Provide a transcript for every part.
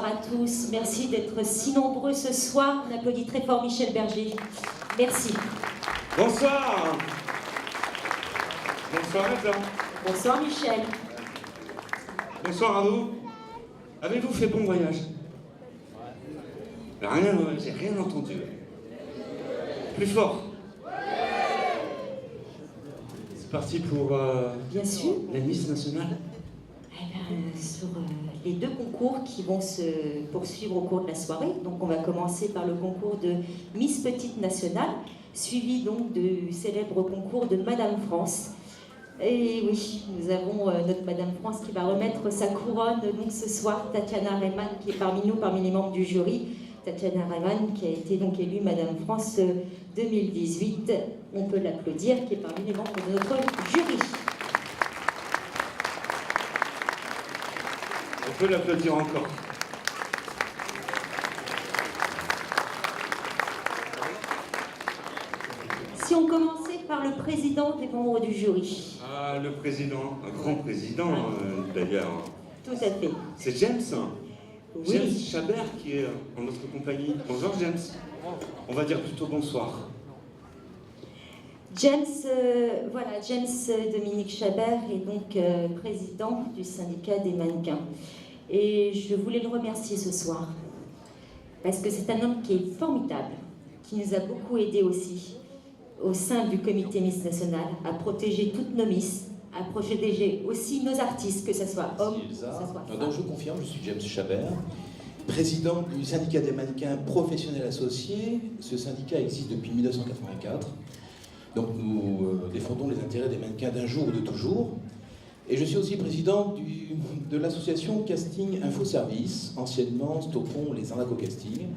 à tous. Merci d'être si nombreux ce soir. On applaudit très fort Michel Berger. Merci. Bonsoir. Bonsoir Nathan. Bonsoir Michel. Bonsoir à vous. Avez-vous fait bon voyage? Rien, j'ai rien entendu. Plus fort. C'est parti pour Bien sûr. la Miss nationale. Sur les deux concours qui vont se poursuivre au cours de la soirée. Donc on va commencer par le concours de Miss Petite Nationale, suivi donc du célèbre concours de Madame France. Et oui, nous avons notre Madame France qui va remettre sa couronne donc ce soir, Tatiana Rayman, qui est parmi nous, parmi les membres du jury. Tatiana Rayman qui a été donc élue Madame France 2018. On peut l'applaudir, qui est parmi les membres de notre jury. On peut l'applaudir encore. Si on commençait par le président des membres du jury. Ah, le président, un grand président d'ailleurs. Tout à fait. C'est James. Oui. James Chabert qui est en notre compagnie. Bonjour James. On va dire plutôt bonsoir. James, James Dominique Chabert est donc président du syndicat des mannequins. Et je voulais le remercier ce soir, parce que c'est un homme qui est formidable, qui nous a beaucoup aidés aussi, au sein du comité Miss National, à protéger toutes nos Miss, à protéger aussi nos artistes, que ce soit hommes, que ce soit femmes. Donc je confirme, je suis James Chabert, président du syndicat des mannequins professionnels associés. Ce syndicat existe depuis 1984. Donc nous défendons les intérêts des mannequins d'un jour ou de toujours. Et je suis aussi président de l'association Casting Info Service, anciennement Stoppons les arnaques au casting.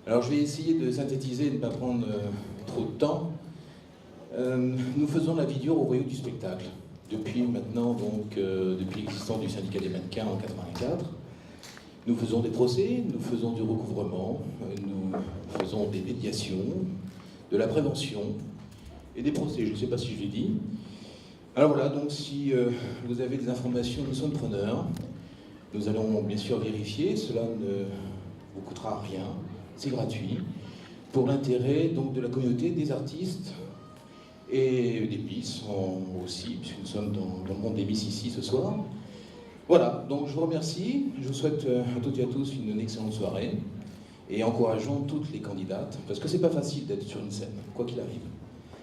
Alors je vais essayer de synthétiser et de ne pas prendre trop de temps. Nous faisons la vie dure au royaume du spectacle. Depuis maintenant, donc, depuis l'existence du syndicat des mannequins en 1984. Nous faisons des procès, nous faisons du recouvrement, nous faisons des médiations, de la prévention et des procès, je ne sais pas si je l'ai dit. Alors voilà, donc si vous avez des informations, nous sommes preneurs. Nous allons bien sûr vérifier, cela ne vous coûtera rien, c'est gratuit, pour l'intérêt donc de la communauté, des artistes et des Miss aussi, puisque nous sommes dans le monde des Miss ici ce soir. Voilà, donc je vous remercie, je vous souhaite à toutes et à tous une excellente soirée et encourageons toutes les candidates, parce que c'est pas facile d'être sur une scène, quoi qu'il arrive.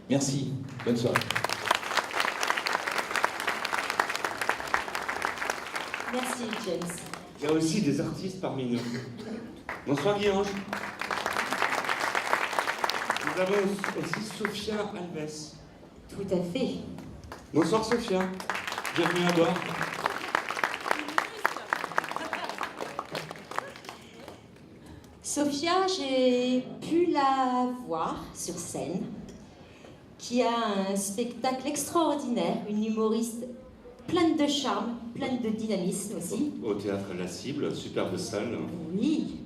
Merci, bonne soirée. Merci James. Il y a aussi des artistes parmi nous. Bonsoir Guy-Ange. Nous avons aussi Sophia Alves. Tout à fait. Bonsoir Sophia. Bienvenue à bord. Sophia, j'ai pu la voir sur scène, qui a un spectacle extraordinaire, une humoriste pleine de charme, pleine de dynamisme aussi. Au théâtre La Cible, superbe salle. Oui,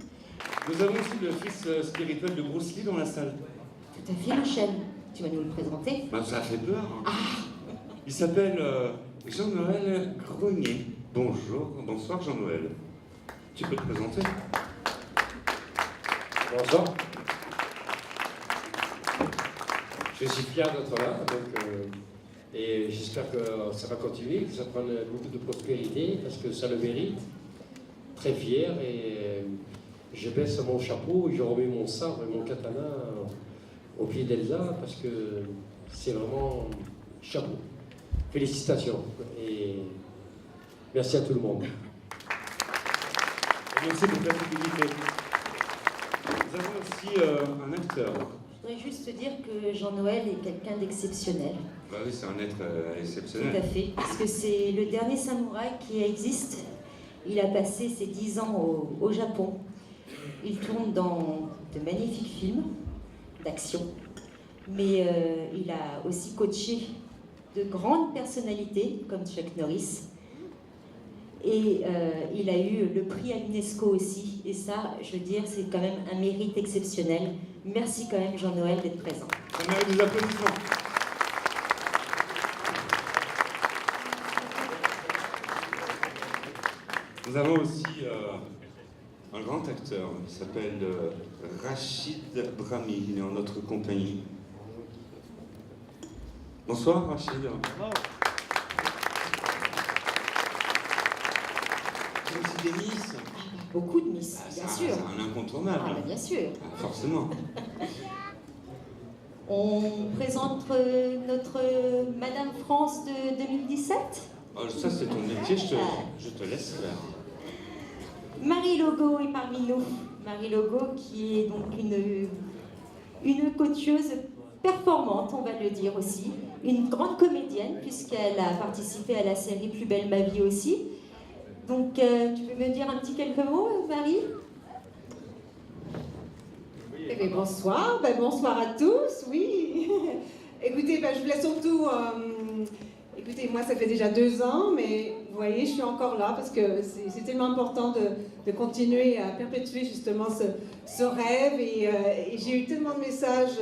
Nous avons aussi le fils spirituel de Bruce Lee dans la salle. tout à fait Michel. Tu vas nous le présenter? Ben, ça fait peur. Hein. Il s'appelle Jean-Noël Grenier. Bonjour, bonsoir Jean-Noël. Tu peux te présenter? Bonsoir. Je suis fier d'être là, et j'espère que ça va continuer, que ça prenne beaucoup de prospérité, parce que ça le mérite. Très fier, et je baisse mon chapeau, et je remets mon sabre et mon katana au pied d'Elsa, parce que c'est vraiment chapeau. Félicitations, et merci à tout le monde. Merci pour ta fidélité. Nous avons aussi un acteur. Je voudrais juste te dire que Jean-Noël est quelqu'un d'exceptionnel. Bah oui, c'est un être Tout exceptionnel. à fait, parce que c'est le dernier samouraï qui existe. Il a passé ses 10 ans au Japon. Il tourne dans de magnifiques films d'action, mais il a aussi coaché de grandes personnalités comme Chuck Norris. Et il a eu le prix à l'UNESCO aussi. Et ça, je veux dire, c'est quand même un mérite exceptionnel. Merci quand même Jean-Noël d'être présent. Ça mérite des applaudissements. Nous avons aussi un grand acteur. Il s'appelle Rachid Brahmi. Il est en notre compagnie. Bonsoir, Rachid. C'est aussi des Miss. Beaucoup de Miss, bien sûr. C'est un incontournable. Ah, bien sûr. Forcément. On présente notre Madame France de 2017. Oh, ça, c'est ton métier, je te laisse faire. Marie Logo est parmi nous. Marie Logo qui est donc une coachieuse performante, on va le dire aussi. Une grande comédienne puisqu'elle a participé à la série Plus belle ma vie aussi. Donc, tu peux me dire un petit quelques mots, Marie? Eh bien, bonsoir, bonsoir à tous, oui. Écoutez, je voulais surtout... écoutez, moi, ça fait déjà 2 ans, mais vous voyez, je suis encore là parce que c'est tellement important de continuer à perpétuer justement ce rêve. Et j'ai eu tellement de messages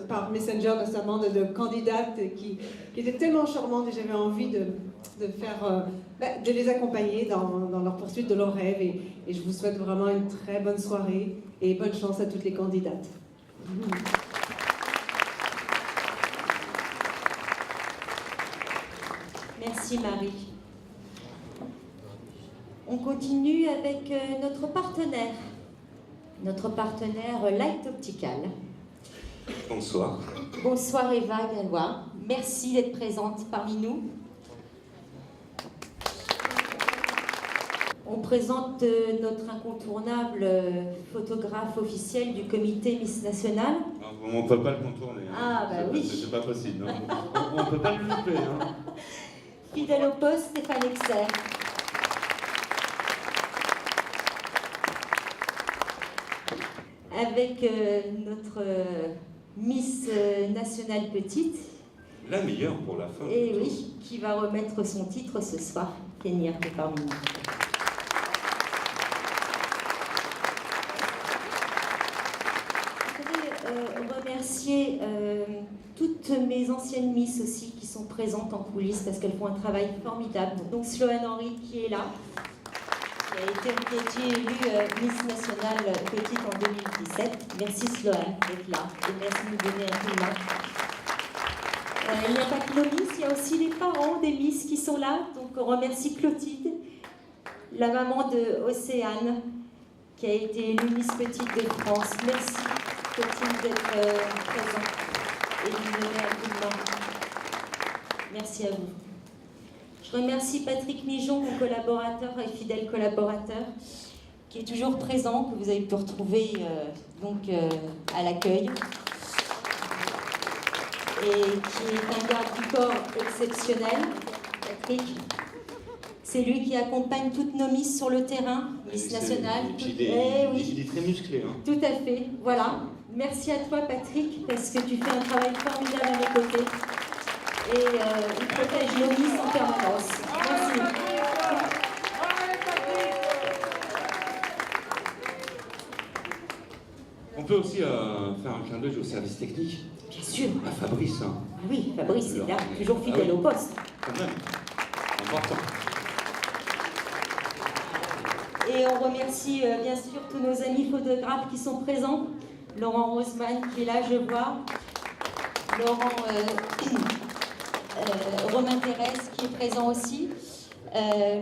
par Messenger récemment de candidates qui étaient tellement charmantes et j'avais envie de faire... de les accompagner dans leur poursuite de leurs rêves. Et je vous souhaite vraiment une très bonne soirée et bonne chance à toutes les candidates. Merci Marie. On continue avec notre partenaire Light Optical. Bonsoir. Bonsoir Eva Gallois. Merci d'être présente parmi nous. On présente notre incontournable photographe officiel du comité Miss National. On ne peut pas le contourner. Hein. Ah, bah oui. C'est pas possible. Hein. On ne peut pas le louper. Hein. Fidèle au poste, Stéphane Exer. Avec notre Miss Nationale Petite. La meilleure pour la fin. Et oui, qui va remettre son titre ce soir. Kénia est parmi nous. Remercier toutes mes anciennes Miss aussi qui sont présentes en coulisses parce qu'elles font un travail formidable. Donc Sloane Henry qui est là, qui a été élue Miss Nationale Petite en 2017. Merci Sloane d'être là et merci de nous donner un coup de main. Il n'y a pas que nos Miss, il y a aussi les parents des Miss qui sont là. Donc on remercie Clotilde, la maman de Océane, qui a été élue Miss Petite de France. Merci Clotilde d'être présente et de nous donner un coup de main. Merci à vous. Je remercie Patrick Mijon, mon collaborateur et fidèle collaborateur, qui est toujours présent, que vous avez pu retrouver à l'accueil. Et qui est un garde du corps exceptionnel, Patrick. C'est lui qui accompagne toutes nos Miss sur le terrain, Miss Nationale. Il est très musclé. Hein. Tout à fait, voilà. Merci à toi Patrick, parce que tu fais un travail formidable à mes côtés. Et il protège nos Miss en permanence. Merci. On peut aussi faire un clin d'œil au service technique. Bien sûr. À Fabrice. Hein. Ah oui, Fabrice est là, toujours fidèle au poste. Quand même. Important. Et on remercie bien sûr tous nos amis photographes qui sont présents. Laurent Roseman qui est là, je vois. Romain Thérèse qui est présent aussi.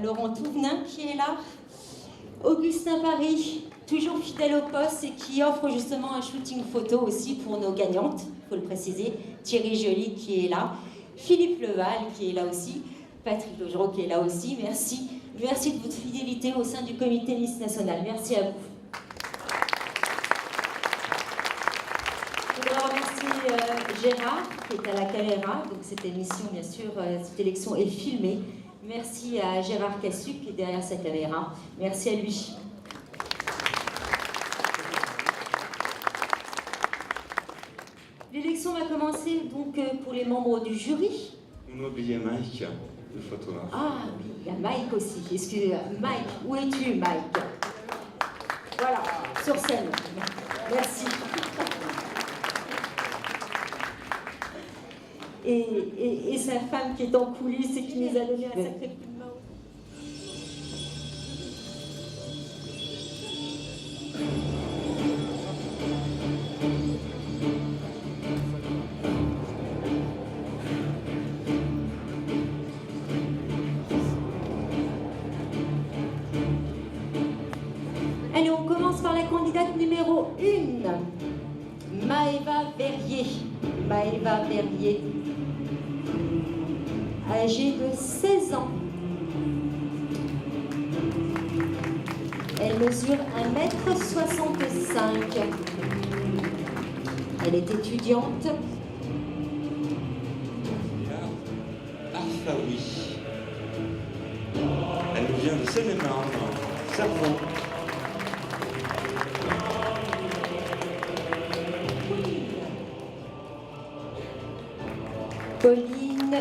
Laurent Touvenin qui est là. Augustin Paris, toujours fidèle au poste et qui offre justement un shooting photo aussi pour nos gagnantes, il faut le préciser. Thierry Joly qui est là. Philippe Leval qui est là aussi. Patrick Logereau qui est là aussi. Merci. Merci de votre fidélité au sein du comité Miss National. Merci à vous. Je voudrais remercier Gérard qui est à la caméra. Donc cette émission, bien sûr, cette élection est filmée. Merci à Gérard Cassu qui est derrière sa caméra. Merci à lui. L'élection va commencer donc pour les membres du jury. On a oublié Mike, le photographe. Ah oui, il y a Mike aussi. Excusez-moi. Mike, où es-tu, Mike? Voilà, sur scène. Merci. Et sa femme qui est en coulisses et qui nous a donné un sacré coup de main. commence par la candidate numéro 1, Maëva Verrier. Maëva Verrier, âgée de 16 ans. Elle mesure 1,65 m. Elle est étudiante. Arfaoui. Elle nous vient de Seine-et-Marne, Cerveau. Pauline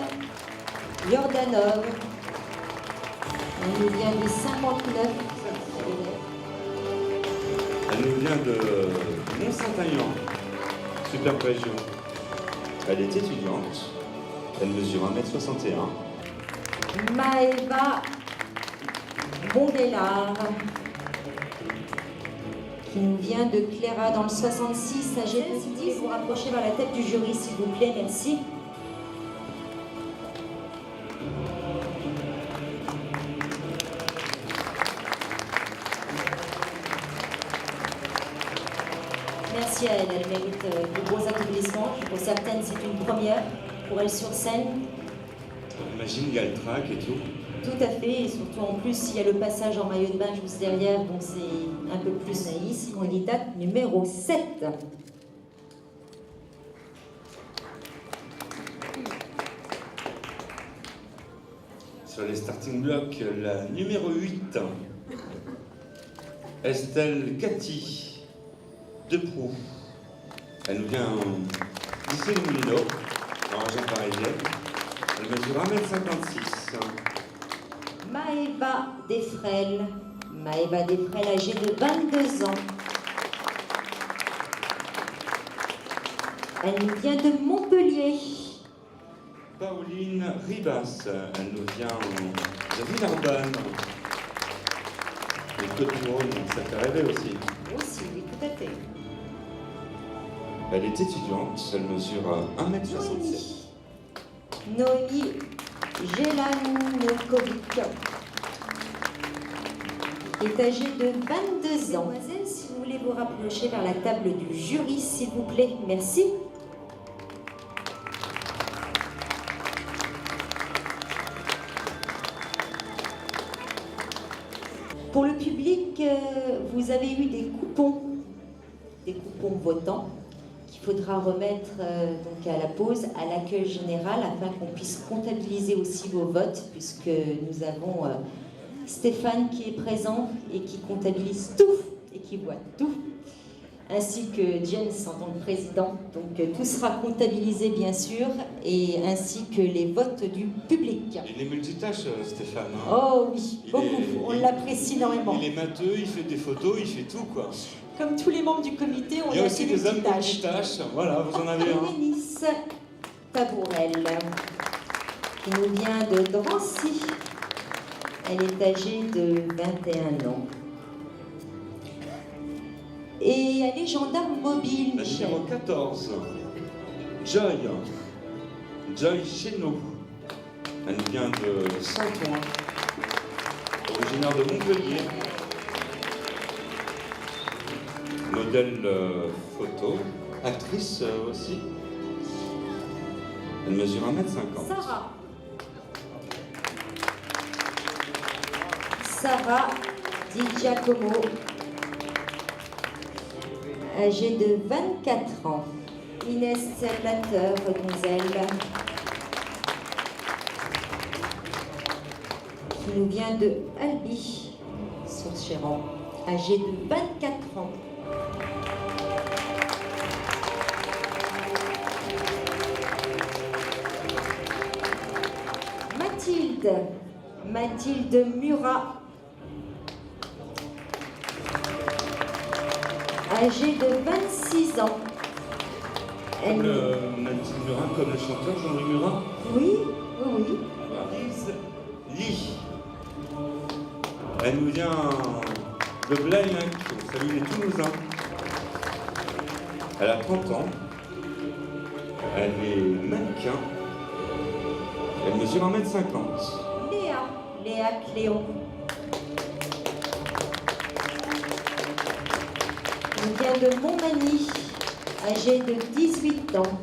Jordanov. Elle nous vient de 59. Elle nous vient de Mont-Saint-Aignan, superbe région. Elle est étudiante. Elle mesure 1,61 m. Maëva Bondellard, qui nous vient de Cléra dans le 66, âgée de 10. Vous rapprochez vers la tête du jury, s'il vous plaît, merci. Merci à elle, elle mérite de gros applaudissements. Pour certaines, c'est une première pour elle sur scène. Imagine, il y a le track et tout. Tout à fait, et surtout en plus, il y a le passage en maillot de bain juste derrière, donc c'est un peu plus naïf. Candidate numéro 7. Sur les starting blocks, la numéro 8, Estelle Cathy Deproux. Elle nous vient d'ici les Moulineaux, en région parisienne. Elle mesure 1,56 m. Maëva Desfrelles. Maëva Desfrelles, âgée de 22 ans. Elle nous vient de Montpellier. Pauline Ribas, elle nous vient de Villeurbanne. Les Côtes-du-Rhône, ça fait rêver aussi. Aussi, oui, tout à fait. Elle est étudiante, elle mesure 1,67 m. Noémie Jelanokovic est âgée de 22 ans. Mademoiselle, si vous voulez vous rapprocher vers la table du jury, s'il vous plaît. Merci. Pour le public, vous avez eu des coupons votants qu'il faudra remettre donc à la pause, à l'accueil général, afin qu'on puisse comptabiliser aussi vos votes, puisque nous avons Stéphane qui est présent et qui comptabilise tout et qui voit tout, ainsi que James en tant que président. Donc tout sera comptabilisé bien sûr, et ainsi que les votes du public. Il est multitâche, Stéphane. Hein. Oh oui, beaucoup, on l'apprécie énormément. Il est matheux, il fait des photos, il fait tout quoi. Comme tous les membres du comité, on Il y a aussi des hommes multitâches. Voilà, vous en avez un. Bénice Tabourel, qui nous vient de Drancy. Elle est âgée de 21 ans. Et elle est gendarme mobile, La Michel. numéro 14, Joy. Joy Chénaud. Elle nous vient de Saint-Ouen, originaire de Montpellier. Modèle photo, actrice aussi. Elle mesure 1,50 m. Sarah Di Giacomo, âgée de 24 ans. Inès Lateur, Gonzelle, qui nous vient de Albi, sur Chéran, âgée de 24 ans. Mathilde Murat, âgée de 26 ans. Comme Mathilde Murat, comme le chanteur Jean-Louis Murat. Oui, oui, oui. Lise Lee. Elle nous vient de Blagnac. Salut les Toulousains. Elle a 30 ans. Elle est mannequin. Elle mesure 1,50 m. Léa Cléon. vient de Montmagny, âgée de 18 ans.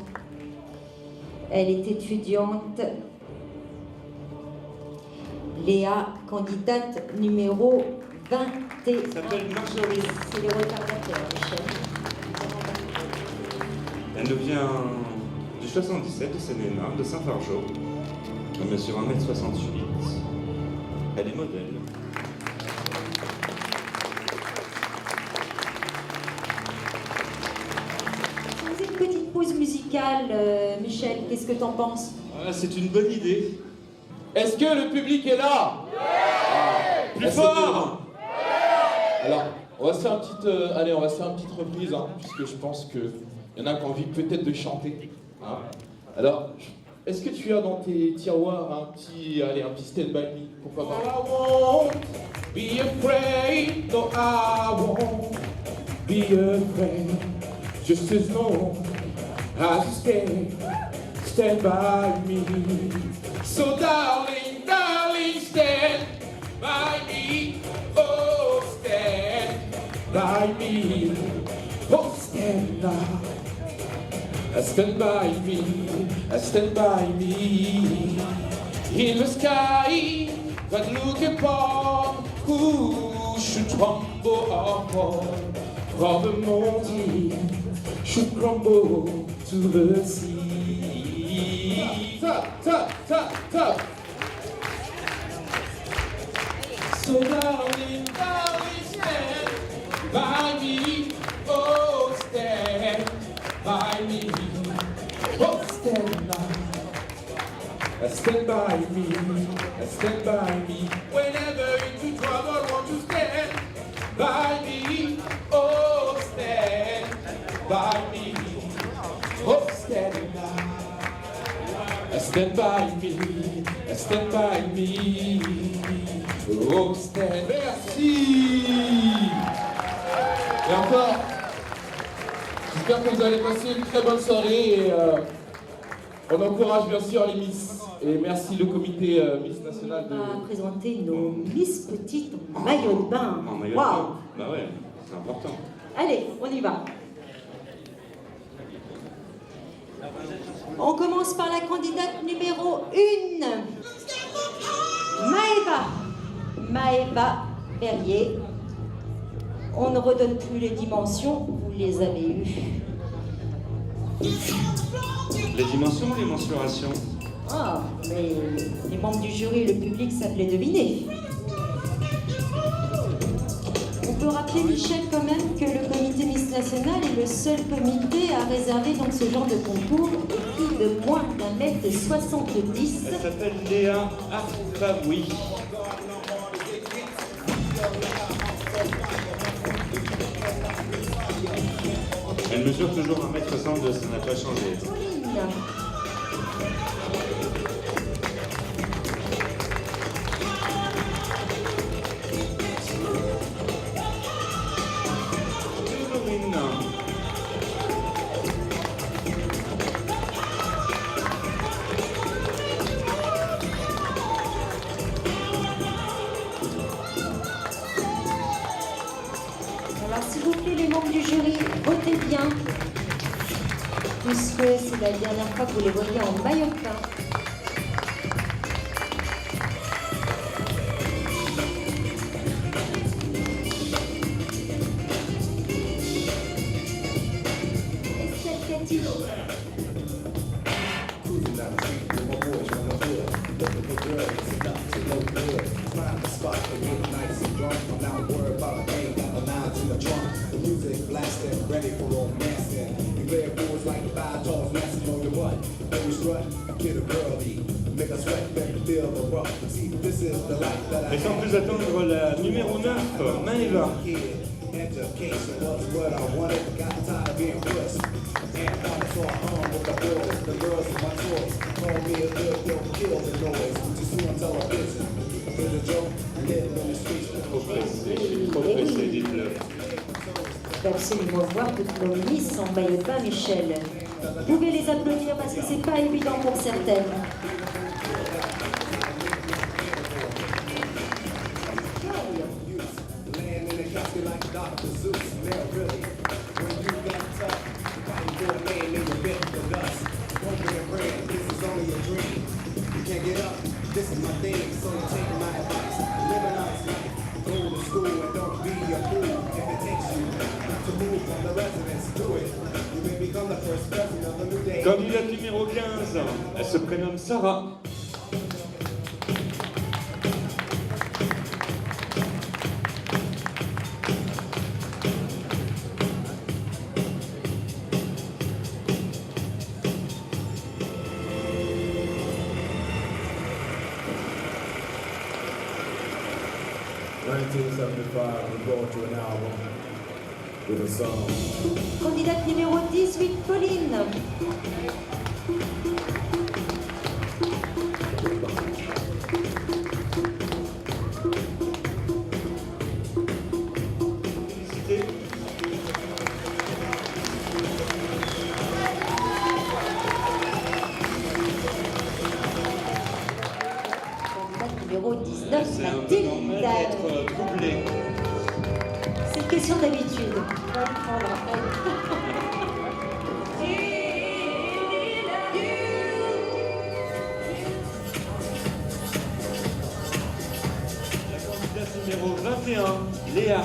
Elle est étudiante. Léa, candidate numéro 20. Elle s'appelle Marjorie. C'est les retardataires, Michel. Elle nous vient du 77 de Seine-et-Marne, de Saint-Fargeau. Elle mesure 1m68. Elle est modèle. On faisait une petite pause musicale, Michel, qu'est-ce que t'en penses? Ah, c'est une bonne idée. Est-ce que le public est là? Plus fort! Alors, on va se faire une petite reprise, hein, puisque je pense qu'il y en a qui ont envie peut-être de chanter. Hein. Alors, est-ce que tu as dans tes tiroirs un petit Stand By Me, pourquoi pas? I won't be afraid, no I won't be afraid, just as long as you stand by me. So darling, darling, stand by me, oh stand by me, oh stand now. Stand by me, stand by me. In the sky, that look upon who should tremble upon. While the mountain should crumble to the sea. Top, top, top, top. So darling, darling, stand by me, oh stand by me, oh stand now. Stand by me, stand by me. Whenever into trouble, won't you stand by me, oh stand by me, oh stand now. Stand by me, stand by me, oh stand. Merci. Et encore. J'espère que vous allez passer une très bonne soirée et on encourage bien sûr les Miss. Et merci le comité Miss National de... On va présenter nos Miss Petites en maillot de bain. En maillot de Waouh. bain. Bah ouais, c'est important. Allez, on y va. On commence par la candidate numéro 1. Maëva Berrier. On ne redonne plus les dimensions, vous les avez eues. Les dimensions ou les mensurations? Ah, mais les membres du jury et le public savent les deviner. On peut rappeler, Michel, quand même, que le comité Miss National est le seul comité à réserver donc ce genre de concours aux filles de moins d'1m70. Elle s'appelle Léa Arfaoui. Elle mesure toujours 1m62, ça n'a pas changé. Pauline. Alors, s'il vous plaît, les membres du jury, votez bien, puisque c'est la dernière fois que vous les voyez en maillot de bain. Estelle Cathy. Ready for romancing. You play fools like the five tones, massing on your butt. Then we strut, get a girlie, make a sweat, make a feel the rough. See, this is the life that I Et sans plus attendre, la numéro 9, Maëva. Education was what I wanted, got tired of being pushed. And finally saw I hung with the boys, the girls of my choice. Call me a good, don't kill the noise. Just see on television. Here's a joke, live in the streets. Trop pressé, dites-le. Il faut absolument voir toutes nos Miss en maillot de bain, Michel. Vous pouvez les applaudir parce que c'est pas évident pour certaines. Land in a casket like Dr. Zeus. Man, really. dream. You can't get up, this is my thing, so you take my advice. Live a nice life, go to school and don't be a fool. If it takes you to move from the residence, do it. You may become the first president of the new day. Candidate numéro 15, elle se prénomme Sarah. We brought you an album with a song. Candidate numéro 18, Pauline. Félicité. Candidate numéro 19, C'est un peu Mathilde. normal d'être troublé. C'est une question d'habitude. On va le prendre après. La candidate numéro 21, Léa.